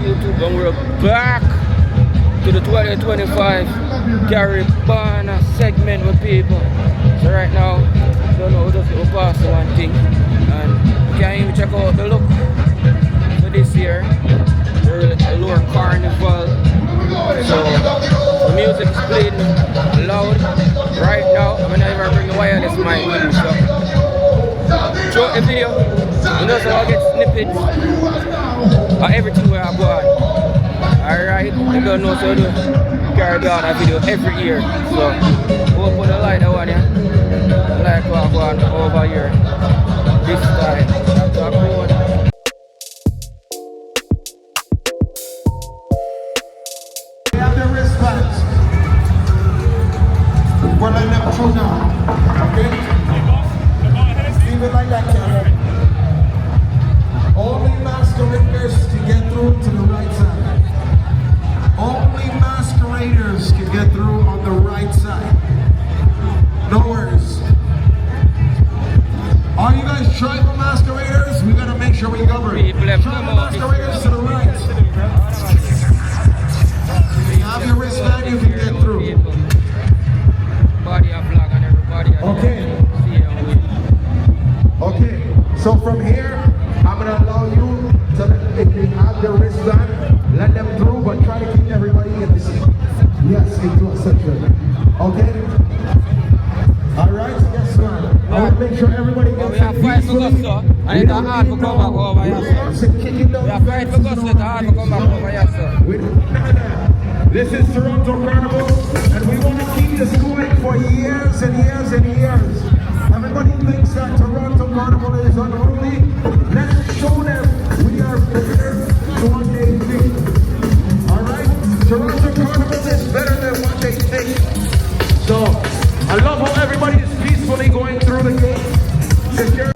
YouTube, and we're back to the 2025 Caribana segment with people. So right now, don't know who does go past the one thing, and you can even check out the look for this year. We're at a lower Carnival, so the music is playing loud right now. I'm not even bring the wireless mic with me, so throughout the video, you know, so I'll get snippets of everything where I go on. Alright, you don't know, so I do Caribana video every year. So we'll put a light on here. Like what I go on over here this time. So I'm going. They have their wristbands. We're letting them through now. Okay? Leave it like that, Karen. Only masqueraders can get through to the right side. Only masqueraders can get through on the right side. No worries. Are you guys tribal masqueraders? We gotta make sure we cover it. Tribal masqueraders to the right. If you have your wristband, you can get through. Body a flag and everybody. Okay. Okay. So from here, I'm gonna allow you to, if you have the wristband, let them through, but try to keep everybody in the seat. Yes, into a section. Okay? Alright, yes, man. I want to make sure everybody gets we have fight for gusto, and it's hard to come back over here, sir. We have fight for gusto, it's hard to come back over here, sir. This is Toronto Carnival, and we want to keep this going for years and years and years. Everybody thinks that Toronto Carnival is unruly. Let's show them we are prepared to what they think. Alright? Toronto Carnival is better than what they think. So, I love how everybody is peacefully going through the gate. Secure.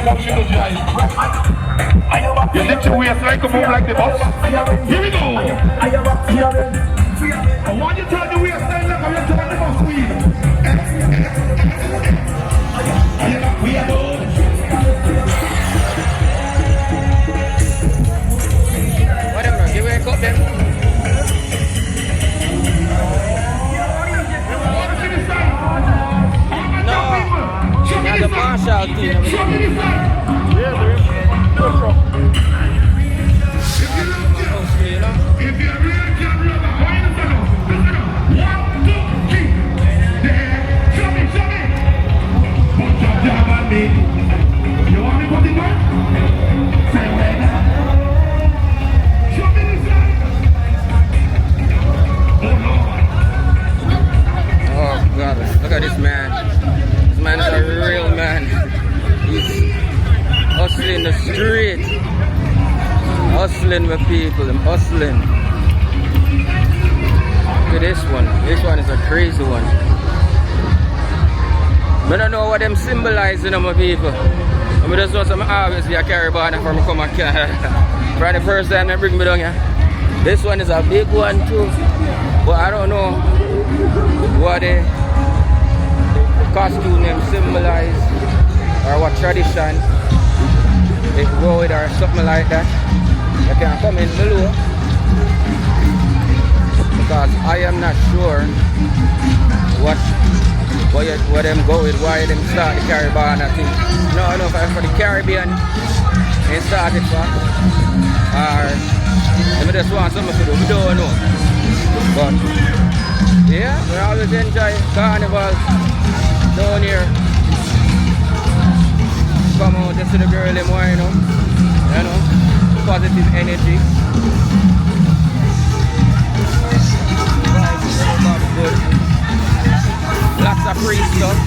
how she does drive. You lift your waist like a move like the bus. Here we go. I want you to turn the waist like I'm going to turn the bus wheel. We are good. Whatever, give me a cup then. No, not the Marshall team. If you're real camera, why not go? 1, 2, 3. There. Show me. Put your jam on me. You want me to put it on? Say when. Show me this side. Oh no. Oh God, look at this man. This man is a real man. He's hustling the street. Hustling with people, I'm hustling. Look at this one. This one is a crazy one. I don't know what them symbolizing on my people. I just know some obviously a Caribana from come and for the first time they bring me down here. This one is a big one too. But I don't know what the costume name symbolize or what tradition they go with or something like that. You can comment below because I am not sure what them go with, why them start the Caribana thing. No, I know for the Caribbean they started for or they just want something to do, we don't know. But yeah, we always enjoy Carnival down here. Come out just to the girl them more, you know. Positive energy. Vibes, everybody good. Lots of free stuff.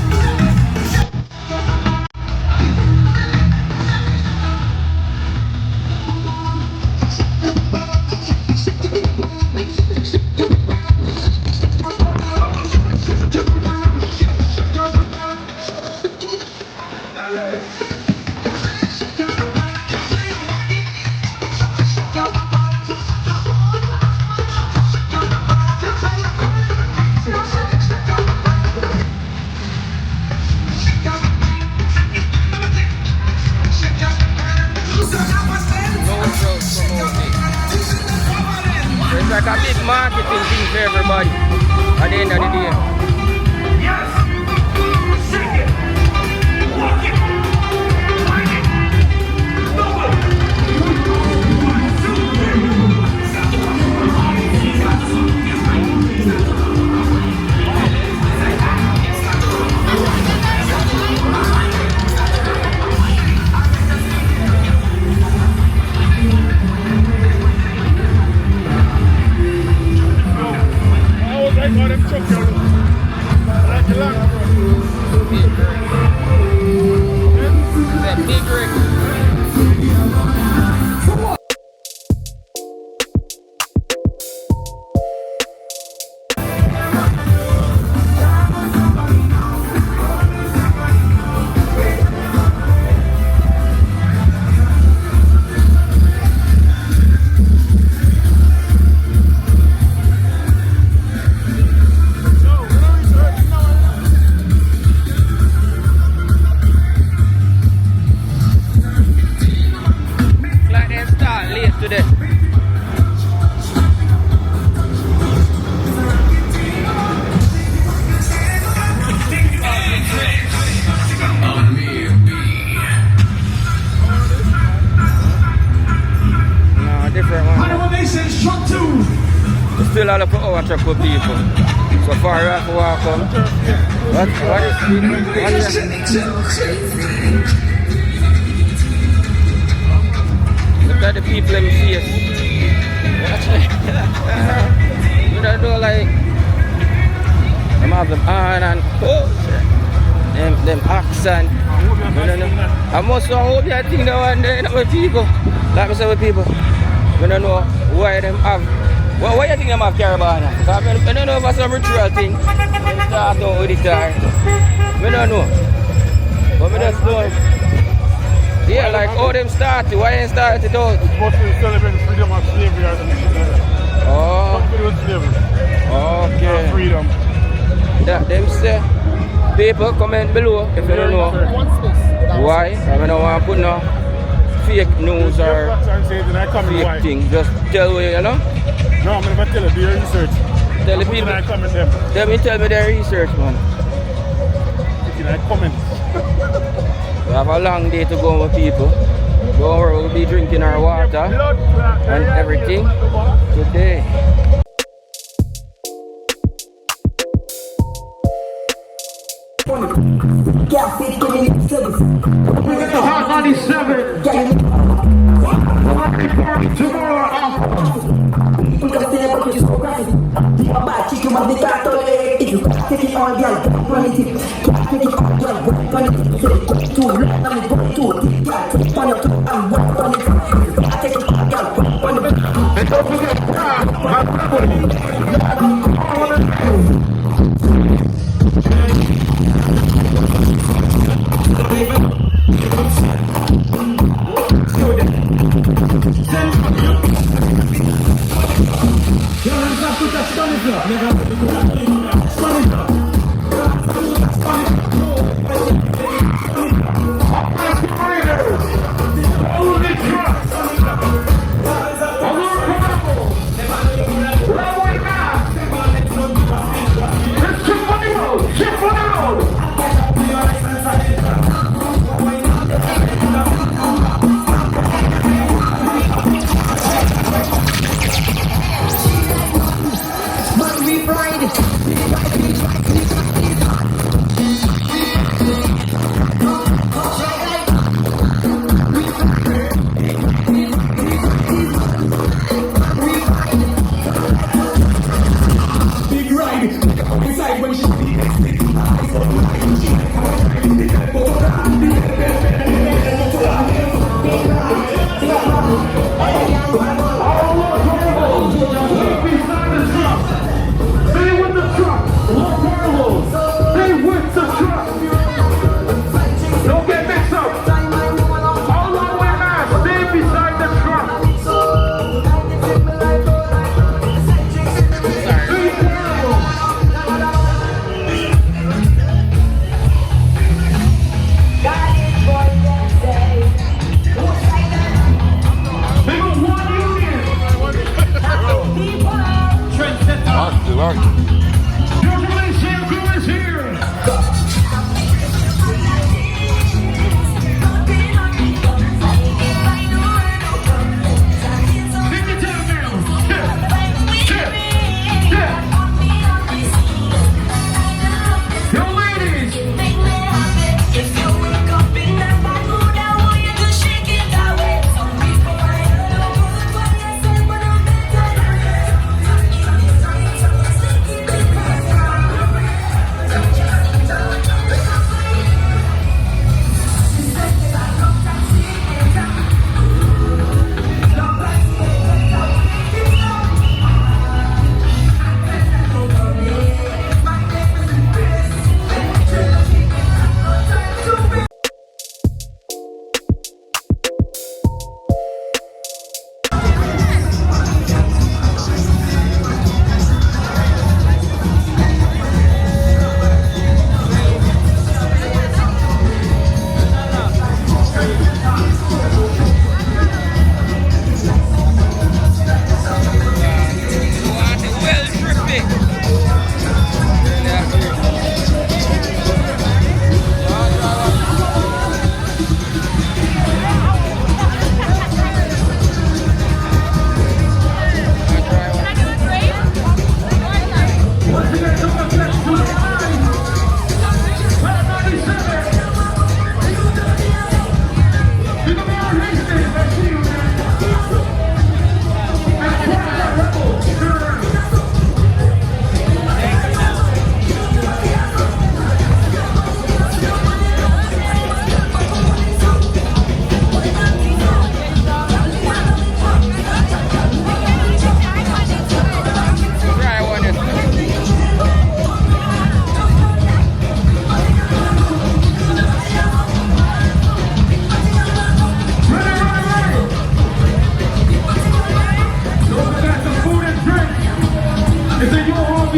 It's like a big marketing thing for everybody at the end of the day. Still all up our truck with people. So far we have to walk on. What is it? Look at the people in the face. You don't know like them have them on and them accent. I must hope that thing that one day with people. Like I said with people. We don't know why them have. Well, why do you think them have Caribana? Because I don't know if it's some ritual thing. They start out with it there. We don't know. But we just know Yeah, like how them started. Why ain't started it out? It's supposed to celebrate freedom of slavery or something like that. Oh. Not to do with slavery. Okay. Freedom. That them say. People comment below if you don't know. Why? I don't want to put no fake news or fake thing. Just tell me, you know? No, I'm going to tell you, do your research. Tell the people. I comment them. Tell me their research, man. I comment. We have a long day to go with people. Don't worry, we'll be drinking our water and everything today. The Hot 97. Tomorrow.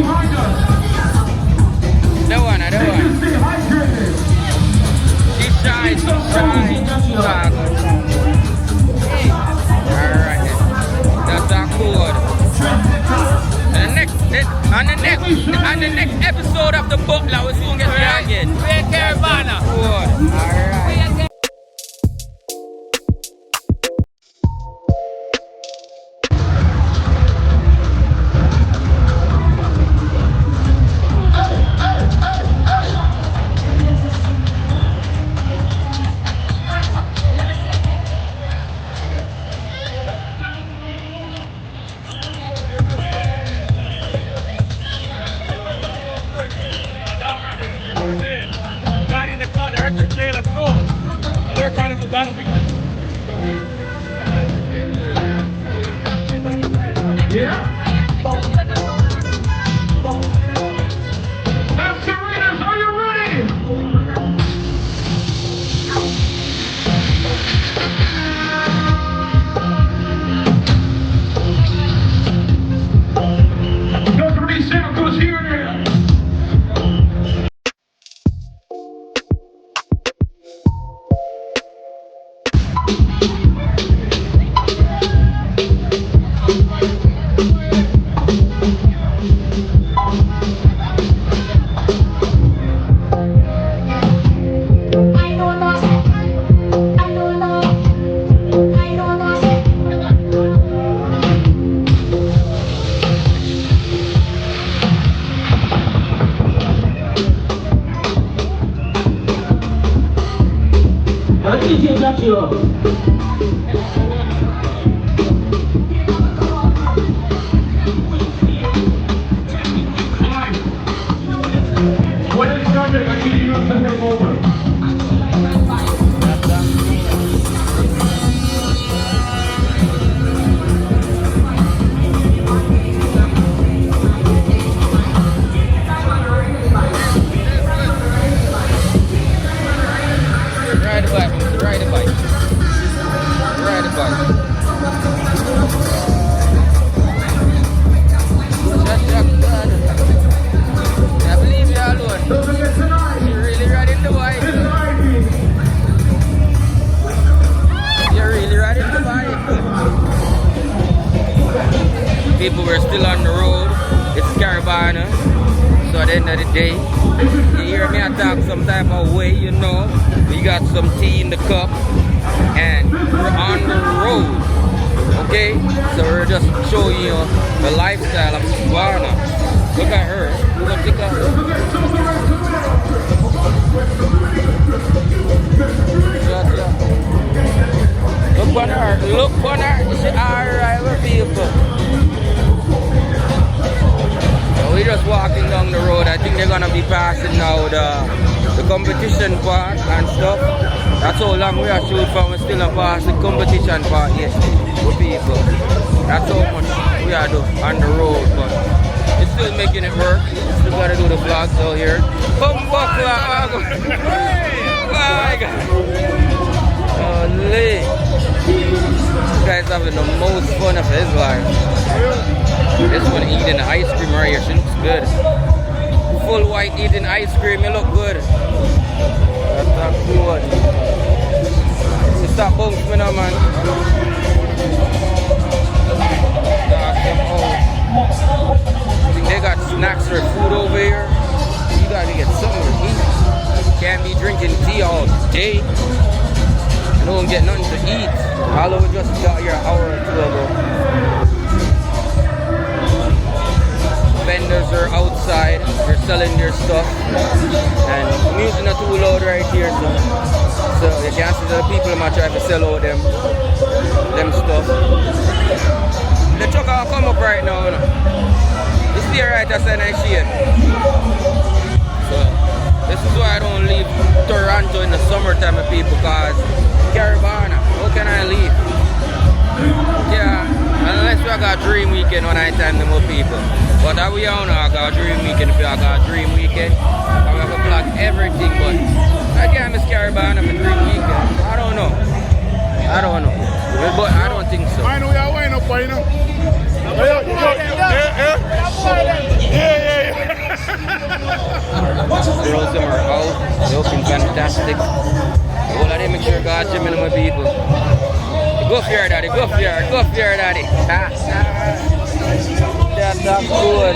behind us. The one. Stay hydrated. This side. Alright. That's our code. On the next episode of the Butler, we'll soon get there again. We're in Caribana. Alright. Let's go. They're Carnival battle. Yeah. Masqueraders, are you ready? Those are these circles here and there. When it's started, I need you to come over. Ride the bike. I believe you alone. Don't forget tonight. You're really riding the bike. This night. You're really riding the bike. People were still on the road. It's Caribana. So at the end of the day, you hear me talk some type of way, you know. We got some tea in the cup and we're on the road. Okay? So we're just showing you the lifestyle of Caribana. Look at her. Look at her. Look on her. She alright with people. We're just walking down the road. I think they're gonna be passing now the competition part and stuff. That's how long we are shooting from. We still not past the competition part yet with people. That's how much we are doing on the road, but it's still making it work. Still gotta do the vlogs out here. My God. Holy. This guy's having the most fun of his life. This one eating the ice cream right here. She looks good. Full white eating ice cream. You look good. That's not good. So stop bumping me now, man. I think they got snacks or food over here. You gotta get something to eat. Can't be drinking tea all day. You don't get nothing to eat. All over just got here an hour or two ago. Vendors are outside, they're selling their stuff, and I'm using a tool load right here, so you can see the people are trying to sell out them stuff. The truck will come up right now, you know. You see right outside that shade. So this is why I don't leave Toronto in the summertime with people, because Caribana, how can I leave? Yeah, unless we got a dream weekend when I time them with people. But that we all know I got a dream weekend. If I got a dream weekend, I'm gonna vlog everything, but I can't miss Caribana for dream weekend. I don't know. But I don't think so. I know you're winding up, you know. Yeah. fantastic. All of them make sure God Jim and my people. Go for your daddy, go for your daddy. That's good.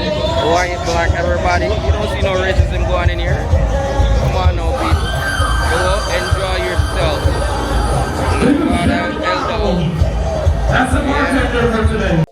White, black, everybody. You don't see no racism going in here. Come on now, people. Go out, enjoy yourself. That's the bartender for today.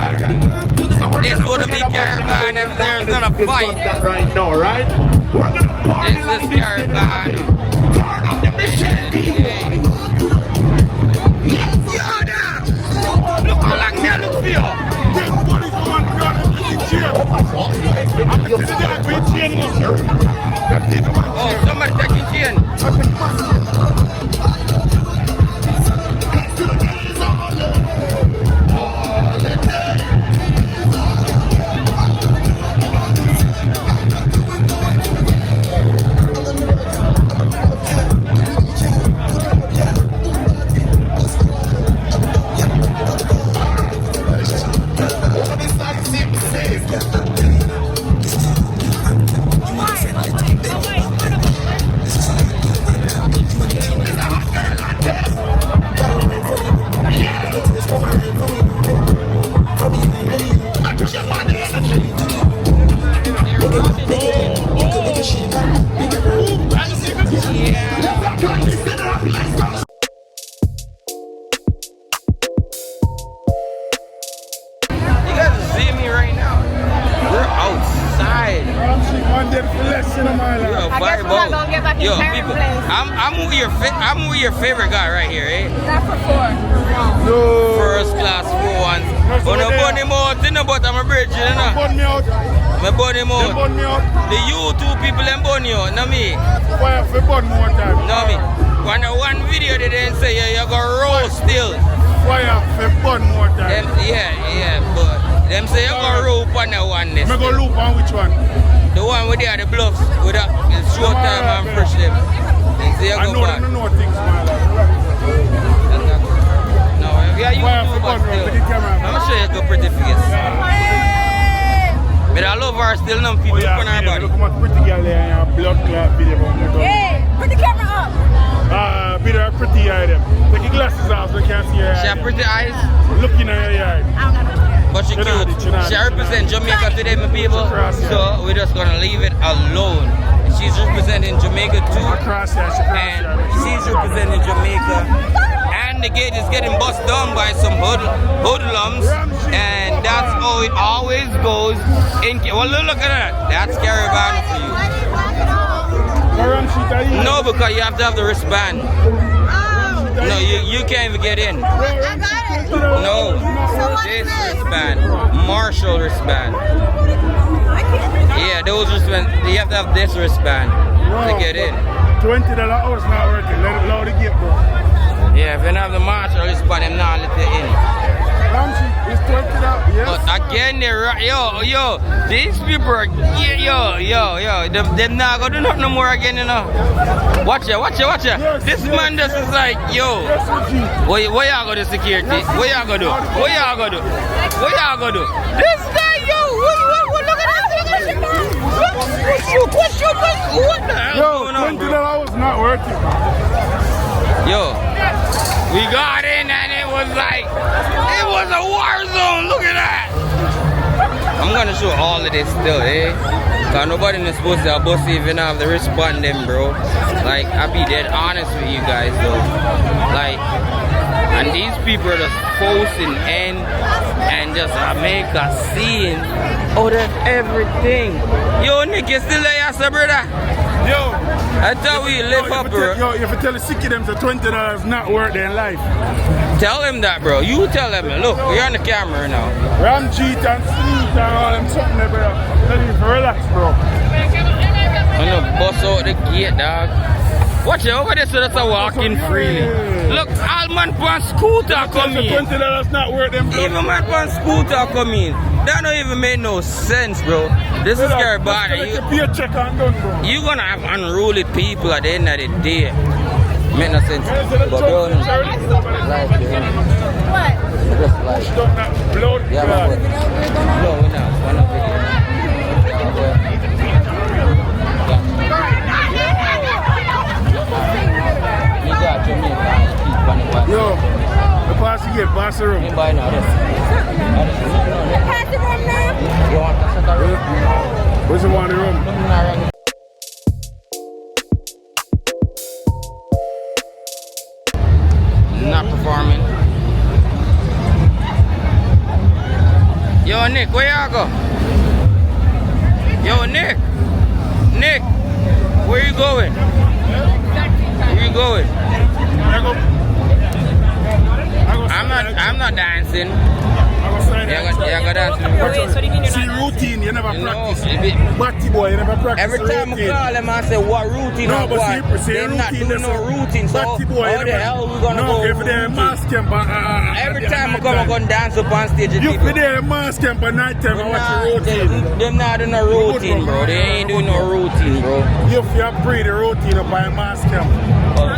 This would be Caribana if there's not a fight. Right now, right? This is Caribana. Turn up the machine. Look how long they look for you. Oh, somebody taking chain. Yo, people, I'm with your favorite guy right here, eh? Not for 4. No. First class 4 1. But no burn him out, you know, but I'm a bridge, you know. Burn me out. Me burn him out. Burn me out. The YouTube people them burn you out, not me. Why have to burn more time? Not me. One video they didn't say you go roast still. Why have to burn more time? Yeah, but them say you go rope on the one this. Me go loop on which one? The one with the bluffs, with the short time and fresh them. They say you I go know back. them know things, man. No, yeah, you Why have do, to but burn still. with the camera? I'm sure you go pretty face. But I love her still, no people yeah, on her body. Look at pretty girl there and blood clot video. Hey, put the camera up. Be there pretty eye them. Take your glasses off so you can't see her She eye. have pretty eyes, Looking at your eye. but she cute. She represents Jamaica today, my people. So we're just gonna leave it alone. She's representing Jamaica too. Across here, And she's representing Jamaica. And the gate is getting bust down by some hoodlums. And that's how it always goes. Well, look at that. That's Caribana for you. No, because you have to have the wristband. No, you can't even get in. No, this wristband, Marshall wristband. Yeah, those wristbands. You have to have this wristband to get in. $20 hours not working. Let it load the gate, bro. Yeah, if you don't have the Marshall wristband, I'm not let you in. It's $20. Yes. But again, yo, these people are, them not gonna do nothing no more again, you know. Watch ya. Yes, This man just is like, yo, what y'all gonna do security? What y'all gonna do? This guy, yo, what look at this. What the hell going on, $20 bro? hours not working. Yo, we got in and it was like, it was a war zone. Look at that. I'm gonna show all of this still, eh? Cause nobody is supposed to have bus even have the wristband them, bro. Like, I be dead honest with you guys though. Like, and these people are just posting and just make a scene out of everything. Yo, Nick, you still there, sir, brother? Yo, I thought we live up, bro. Yo, if you tell the sicky them so $20 not worth their life. Tell him that, bro. You tell him. Look, we're on the camera now. Ram cheat and sleep and all them something there, bro. Tell you to relax, bro. I'm gonna bust out the gate, dog. Watch it over there, so that's a walking freely. Look, all man on scooter come in. $20 not worth them. Even man on scooter come in. That don't even make no sense, bro. This is Caribana. You gonna have unruly people at the end of the day. Make no sense. But bro, like, What? just like, yeah, but no, we're not. We're not video. You got Jamaican. Yo, the pass you get, pass the room. Buy now. Pass the room now. You want to set a room? Where's the one in the room? Not performing. Yo, Nick, where y'all go? Yo, Nick. Nick, where you going? Where you going? I'm not dancing. Yeah, go dancing. See routine, you never practice. No, Batty boy, you never practice. every time I call them, I say, what routine? No, but they're not doing no routine. So how the hell we gonna go? If they're mask camp, Every time I come, I'm gonna dance up on stage. you be there mask camp at night time and watch the routine. They're not doing no routine, bro. They ain't doing no routine, bro. You have breed the routine up by a mask camp.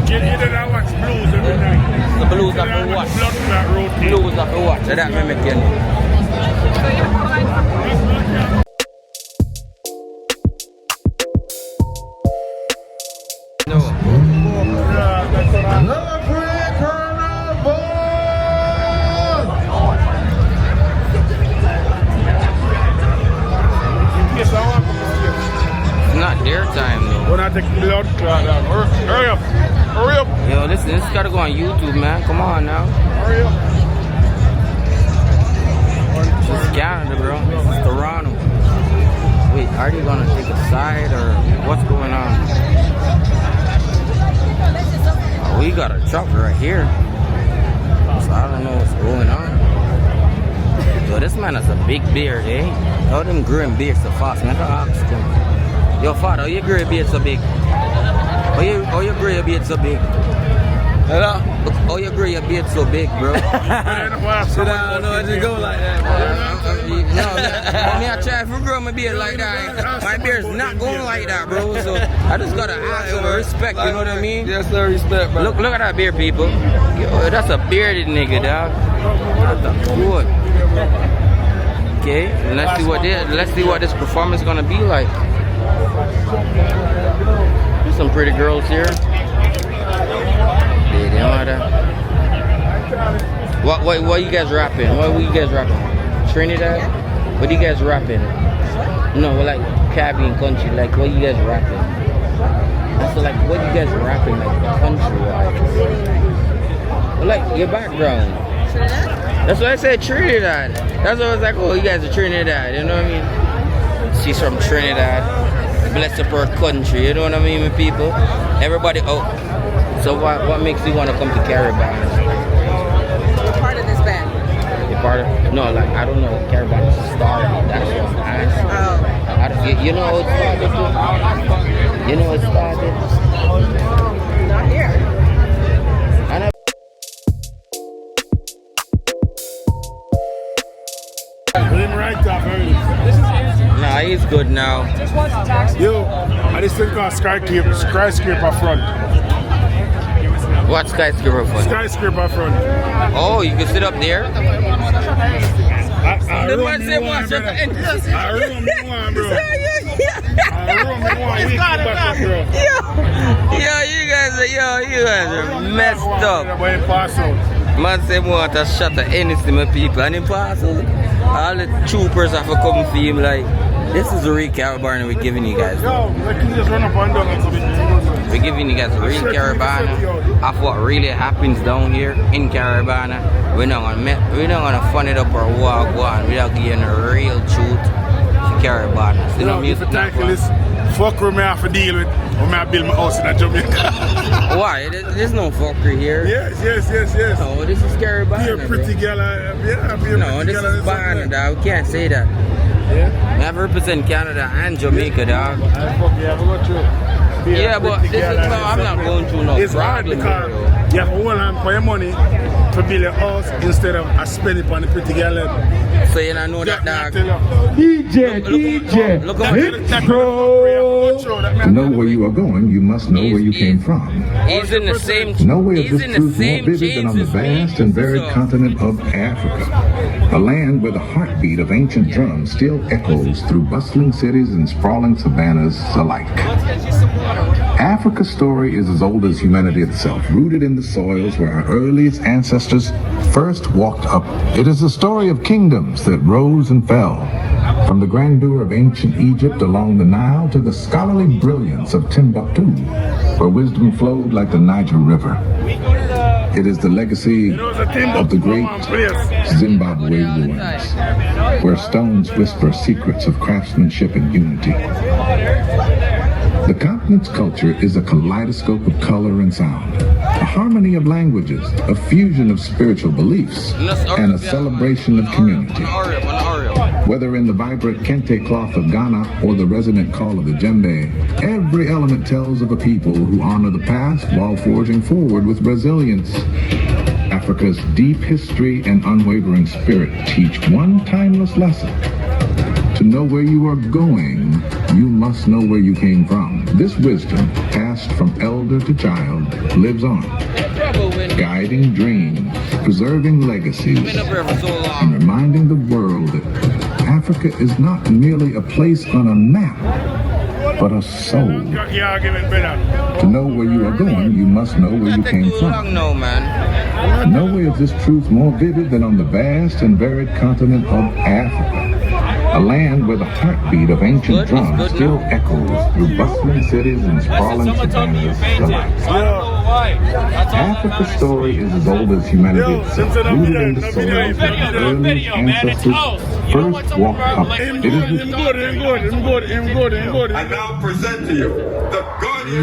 You did not watch blues every night. The blues of the watch. Blood clot routine. Blues of the watch. So that me make you know. No. It's not their time though. When I take blood clot down. Hurry up. Hurry up. Yo, listen, this gotta go on YouTube, man. Come on now. Hurry up. This is Canada, bro. This is Toronto. Wait, are they gonna take a side or what's going on? Oh, we got a truck right here. So I don't know what's going on. Yo, this man has a big beard, eh? How them growing beards so fast, man? I ask him. Yo, father, how you grow your beard so big? How you grow your beard so big? Hello? How you grow your beard so big, bro? Sit down, no, it just go like that, No, me I try to grow my beard like that. My beard's not going like that, bro. So I just gotta ask for respect, you know what I mean? Yes, sir, respect, bro. Look at that beard, people. Yo, that's a bearded nigga, dog. That's good. Okay, and let's see what this performance is gonna be like. There's some pretty girls here. What you guys rapping? What you guys rapping? Trinidad? What you guys rapping? No, like Caribbean country. Like what you guys rapping? So like what you guys rapping like country wise? Well, like your background. That's why I said Trinidad. That's why I was like, oh, you guys are Trinidad. You know what I mean? She's from Trinidad. Bless up her country. You know what I mean, with people. Everybody. Oh. So what makes you want to come to Caribana? What part of this band? You're part of? No, like I don't know. Caribana started. That's what I'm asking. Oh. You know how it started too? You know how it started? Not here. I know. Him right off early. Nah, he's good now. Yo, I just think of skyscraper front. What skyscraper for? Skyscraper front. Oh, you can sit up there? I The run man me said one, watch brother. the end. I run me one, bro. I run me one. We back up, bro. Yo, you guys are messed up. When it pass out. Man say want a shot at anything, my people, and in pass out. All the troopers have to come for him like, this is the real Caribana we're giving you guys. Yo, let me just run up and down a bit. We're giving you guys real Caribana of what really happens down here in Caribana. We're not gonna fun it up or walk on. We're not giving the real truth to Caribana. So no music. fuck with me, I have to deal with when I build my house in Jamaica. Why? There's no fuckery here. Yes. No, this is Be a Caribana. pretty girl. Be a No, pretty this girl. is Canada. We can't say that. Yeah. I have to represent Canada and Jamaica, dog. I fuck you, have to go through. Be a Yeah, but pretty this is, girl no, and I'm not something. going through no It's hard problem because here, you have to hold on for your money to build a house instead of I spend it on the pretty girl. So you don't know that, dog. DJ, Look at To know where you are going, you must know where you came from. He's in the same. No way of He's this in the truth more same vivid than on the chains as me. vast and varied So- continent of Africa. A land where the heartbeat of ancient drums still echoes through bustling cities and sprawling savannas alike. Africa's story is as old as humanity itself, rooted in the soils where our earliest ancestors first walked up. It is the story of kingdoms that rose and fell, from the grandeur of ancient Egypt along the Nile to the scholarly brilliance of Timbuktu, where wisdom flowed like the Niger River. It is the legacy of the great Zimbabwe ruins, where stones whisper secrets of craftsmanship and unity. The continent's culture is a kaleidoscope of color and sound, a harmony of languages, a fusion of spiritual beliefs, and a celebration of community. Whether in the vibrant kente cloth of Ghana or the resonant call of the djembe, every element tells of a people who honor the past while forging forward with resilience. Africa's deep history and unwavering spirit teach one timeless lesson. To know where you are going, you must know where you came from. This wisdom, passed from elder to child, lives on, guiding dreams, preserving legacies, and reminding the world that Africa is not merely a place on a map, but a soul. To know where you are going, you must know where you came from. No, man. No way is this truth more vivid than on the vast and varied continent of Africa. A land where the heartbeat of ancient drums still echoes through bustling cities and sprawling savannas alike. Africa's story is as old as humanity itself, rooted in the soils where our earliest ancestors first walked up. It is I now present to you the Guardian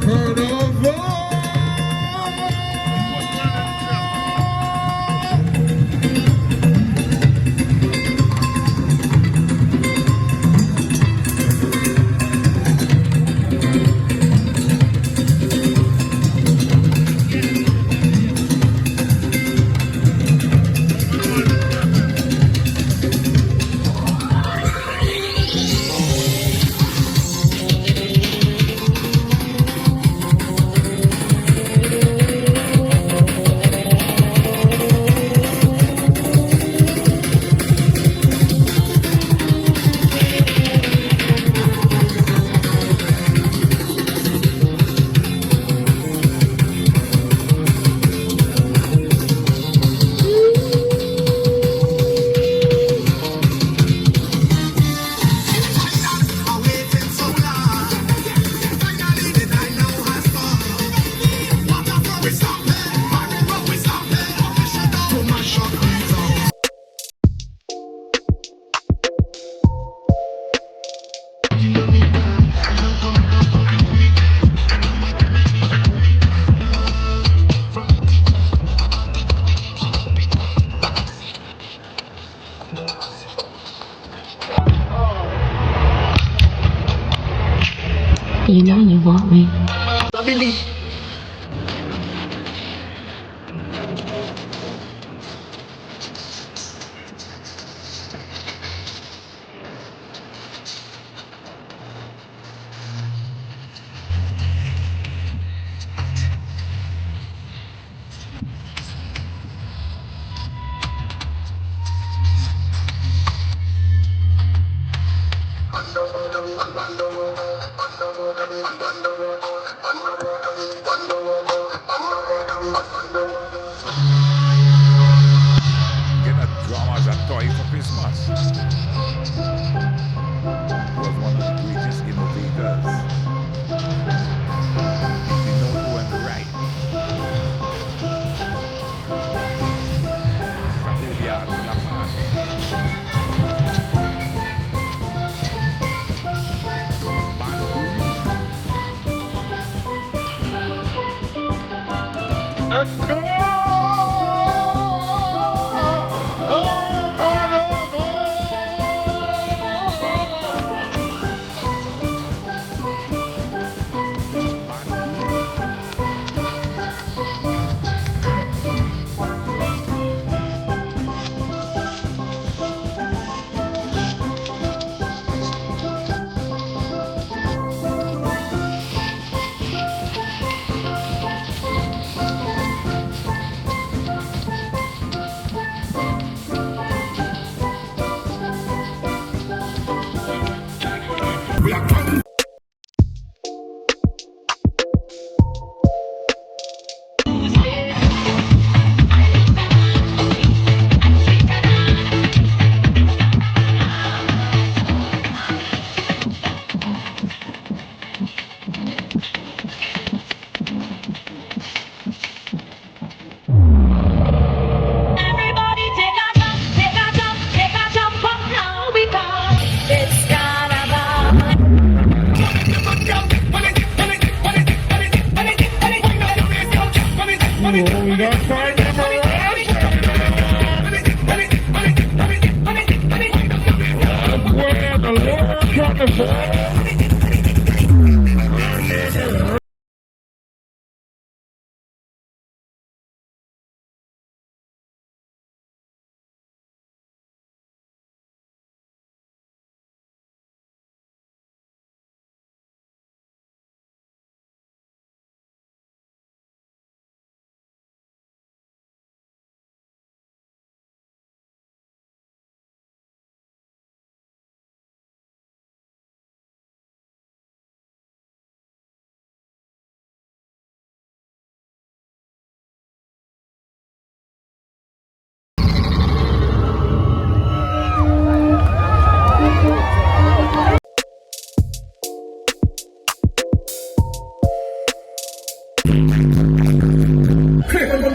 Carnival presents. You know you want me. Get a drum as a toy for Christmas. Was one of the greatest innovators. He know when to write.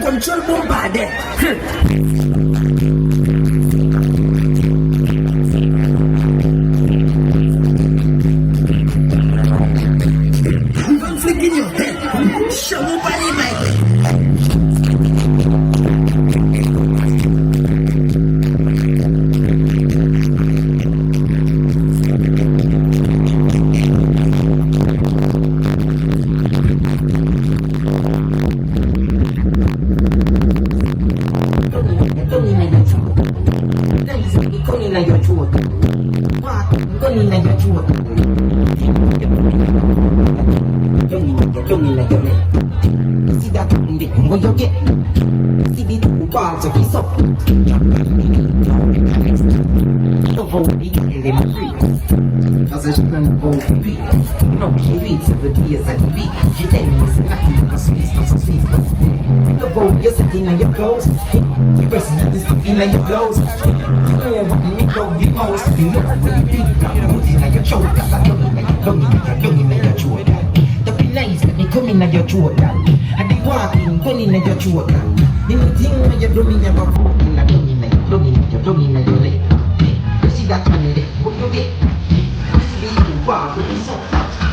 Control bombarded. I'm flicking your head. Show me body like you're sitting on your clothes. You pressing this feeling like your clothes. You want me to go the most. You know what you think. I'm putting on your shoulder. Coming on your shoulder. Don't be nice, let me come in on your shoulder. I be walking, coming on your shoulder. Anything when you're doing, you're walking, I'm coming on your leg. You see that on your leg, what you get? You see you walk with the sun.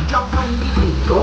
Jump on the leg, go.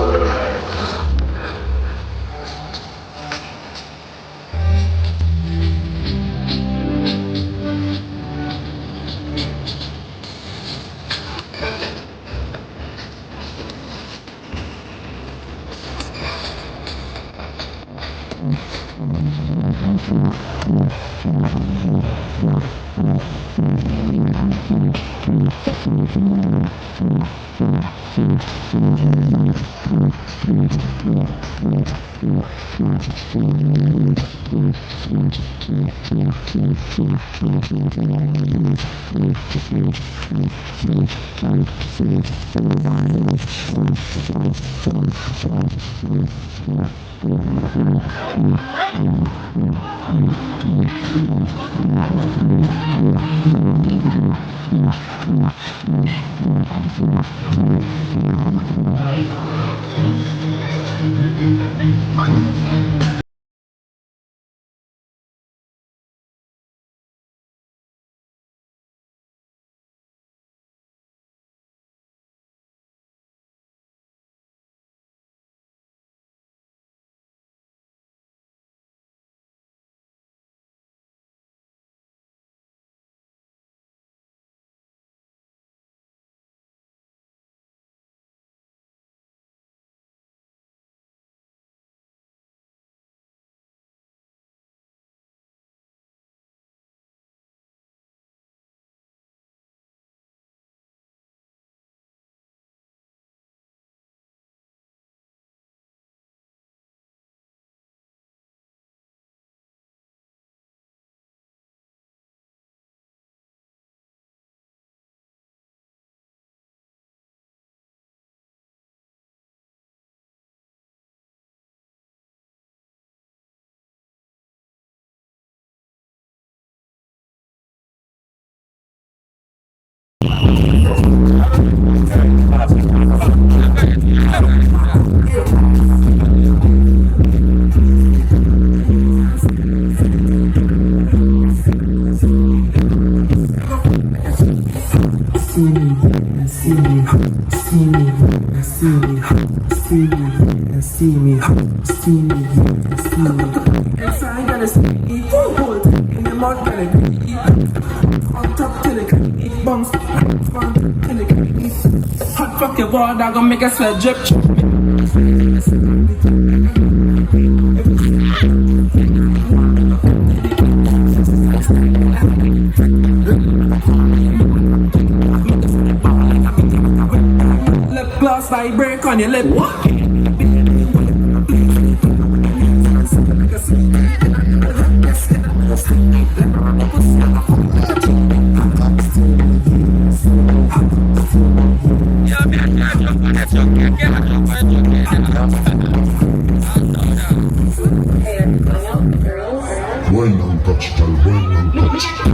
Hot fuck your boy, that gon' make a sweat drip. Lip gloss vibrate on your lip. Wine and touch, girl, wine and touch.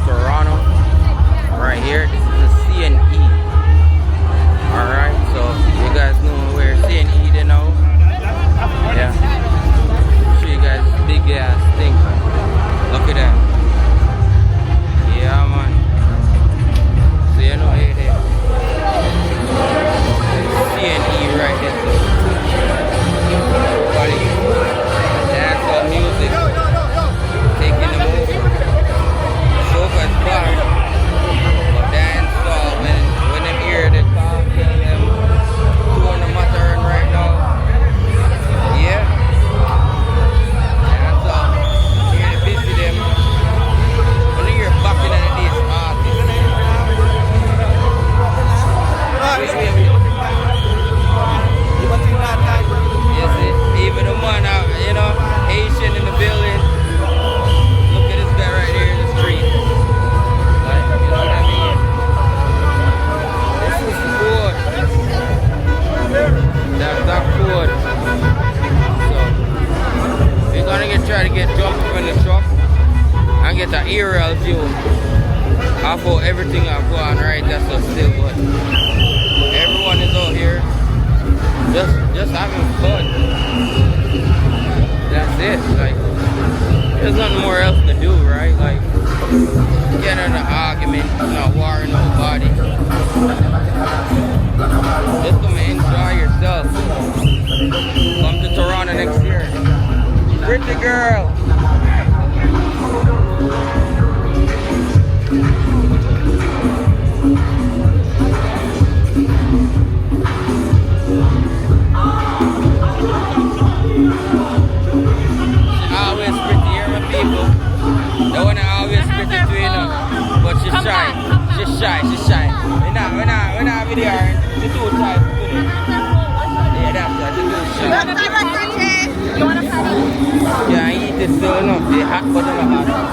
Toronto. get an aerial view of how everything I've gone right. That's so still, but everyone is out here just having fun. That's it. Like, there's nothing more else to do, right? Like, get in an argument, not warring nobody. Just come and enjoy yourself. Come to Toronto next year. Pretty girl. Always pretty here, my people. The one that always pretty to you know. But she's shy. She's shy. We're not video her. She's too shy to do it. Yeah, that's right. She's too shy. You want a patty? Yeah, I eat it still enough. They hot, but they're not hot.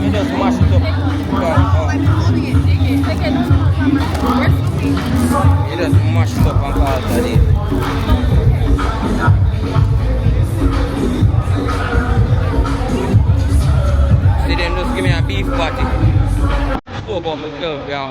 You just mash it up. You just mash it up and call it a day. See them just give me a beef patty. Spoke up myself, yeah.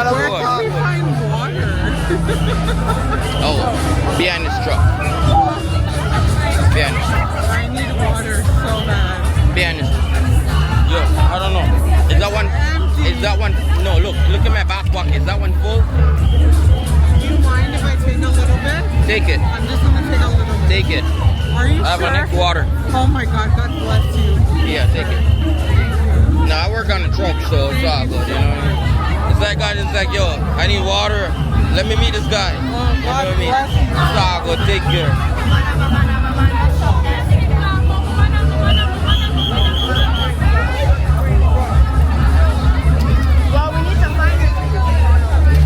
Where can we find water? Oh, behind this truck. Behind this truck. I need water so bad. Behind this truck. Yo, I don't know. Is that one? Empty. Is that one? No, look at my back pocket. Is that one full? Do you mind if I take a little bit? Take it. I'm just gonna take a little bit. Take it. Are you I have sure? a neck water. Oh my God, God bless you. Yeah, take it. No, I work on the truck, so it's all good, you know. It's like, God, it's like, yo, I need water. Let me meet this guy. Oh, You know God what I mean? bless you. It's all good. Take care. Well, we need to find it.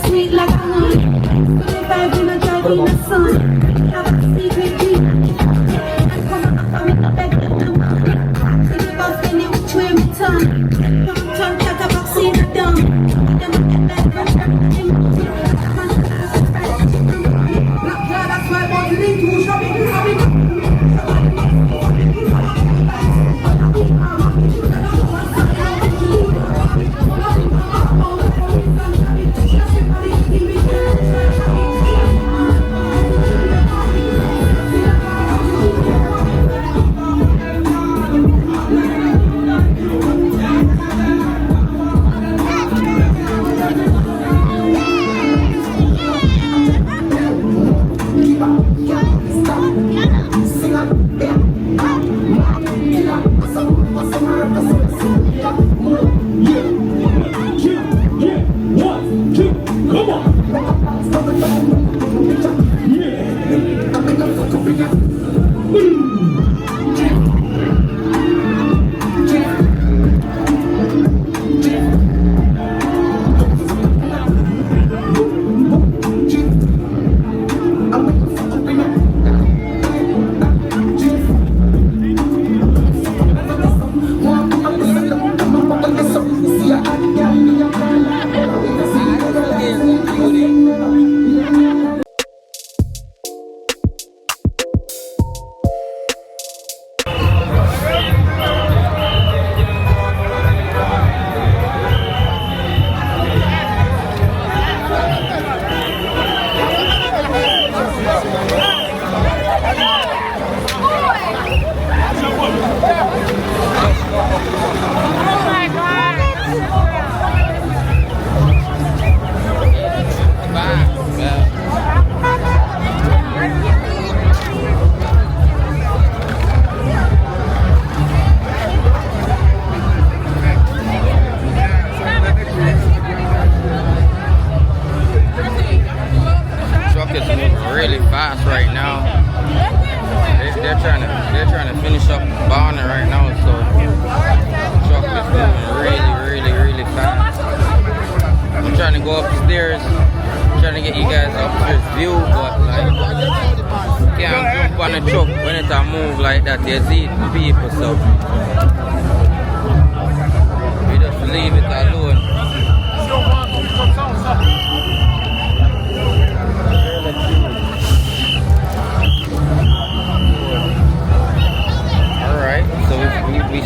Sweet like a honey, but if I been a drive in the sun, have a secret deep. And come up, I'm in the bed with them. See the boss, then you which way me turn. Come, cut a box, see the dumb. Then I get back, that's my body, need to shove it, Caribana right now, so truck is moving really fast. I'm trying to go upstairs, trying to get you guys upstairs view, but like can't jump on the truck when it a move like that. You see the people, so we just leave it alone. Alright, so we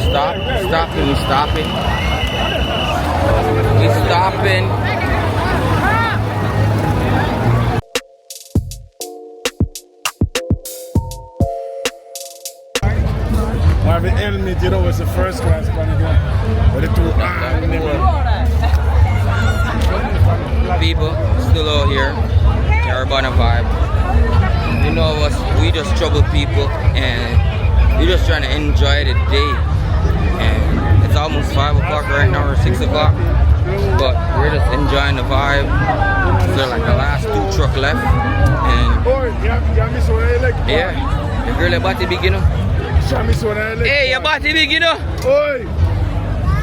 stopping. Why the helmet, you know, was the first class one again. But it took People still out here, Caribana vibe. You know us, we just trouble people and we just trying to enjoy the day. And it's almost 5 o'clock right now or 6 o'clock, but we're just enjoying the vibe. So like the last 2 truck left, and yeah, the girl your body big, you know. Hey, your body big, you know.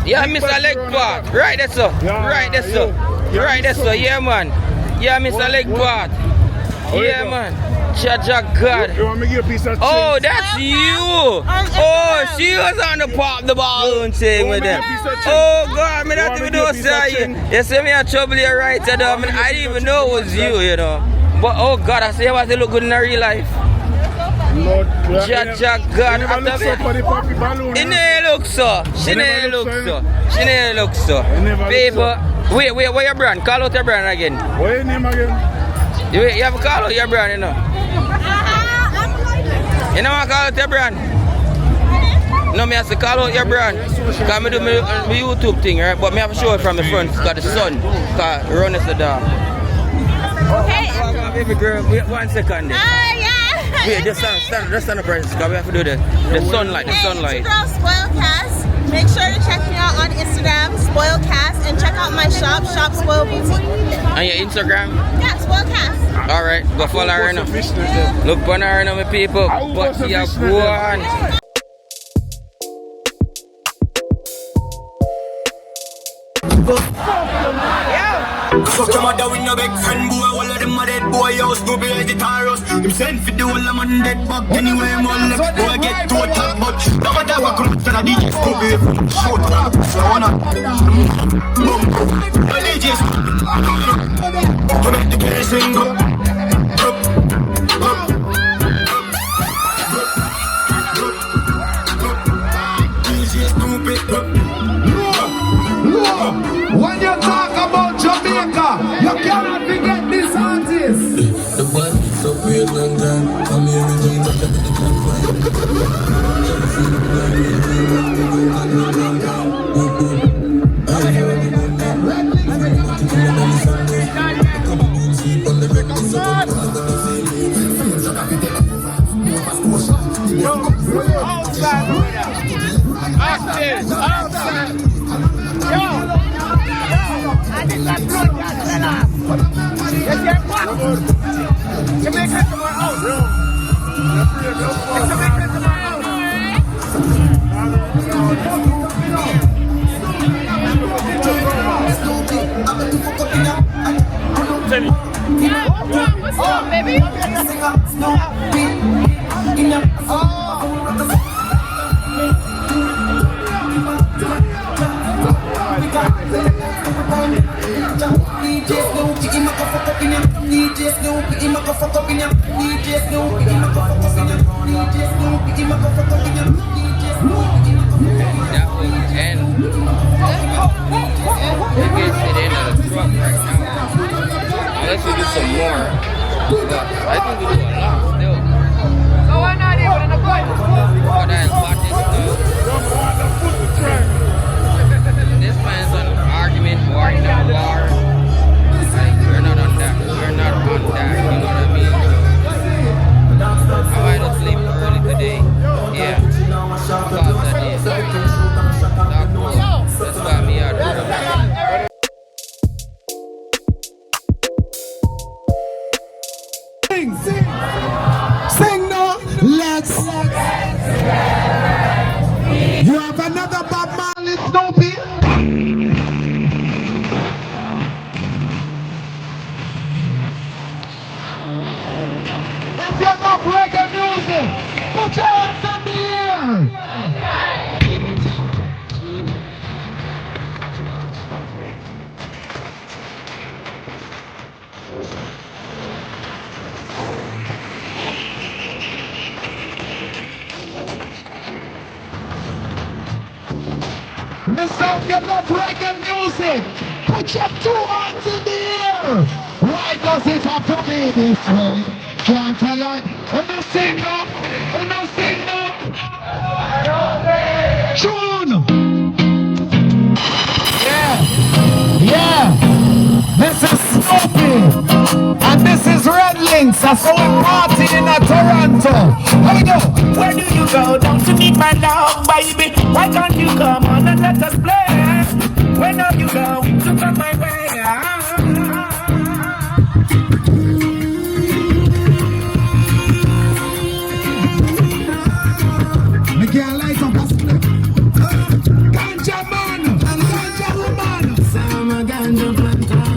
Yeah, Mr. Leg Part. Right there, sir. Right there, sir. Right there, sir. Yeah, man. Yeah, Mr. Leg Part. Yeah, man. Cha-cha God. You want me to give a piece of Oh, that's you. Oh, she was on the pop the balloon thing with them. Oh, God, me not even know say you see me in trouble here right now. I didn't even know it was you, you know. But, oh, God, I say about to look good in real life. Cha-cha God. It never looks so. She never looks so. People, wait, where your brand? Call out your brand again. What your name again? You have to call out your brand, you know. You know what I call out your brand? No, me have to call out your brand. Because I do my YouTube thing, right? But me have to show it from the front. Because the sun, because run is the dog. Hey. Baby girl, wait 1 second there. Yeah. Wait, just stand up, because we have to do the sunlight, Hey, it's your girl, Spoilcast. Make sure to check me out on Instagram, Spoilcast, and check out my shop, Spoil Boutique. And your Instagram? Yeah, Spoilcast. Alright, go follow her now. Look for her now, my people. But you have one. Fuck your mother with no big friend boy. All of them are dead boy. House no be like the Taros. Him send for the whole of man dead bug. Anyway, I'm all left boy get to a top. But no matter what come to the DJ, go be shoot. So I wanna boom. The DJs to make the place sing up. DJ stupid. When you talk about Jamaica, you cannot forget this artist. The bus so weird and grand. I'm here with you. What's up, baby? That was the end. We get to the end of the truck right now. Unless we do some more. But I think we do a lot still. So why not even in the point? But I got this stuff. This man's on an argument, war, you know, war. Like, we're not on that. We're not on that. You know what I mean? I might have sleep early today. Yeah. Because of this. That's why me out there. Sing now. Let's the sound, you love reggae music. Put your two hands in the air. Why does it have to be this way? Can't tell it. And no sing up. And no sing up. Tune. Yeah. This is Snoopy. And this is Red Links. That's how we party in Toronto. How we go? Where do you go? Down to meet my dog, baby. Why can't you come on and let us play? Where do you go? To come my way. Me can't light up a split. Ganja man. Ganja woman. Some ganja plant.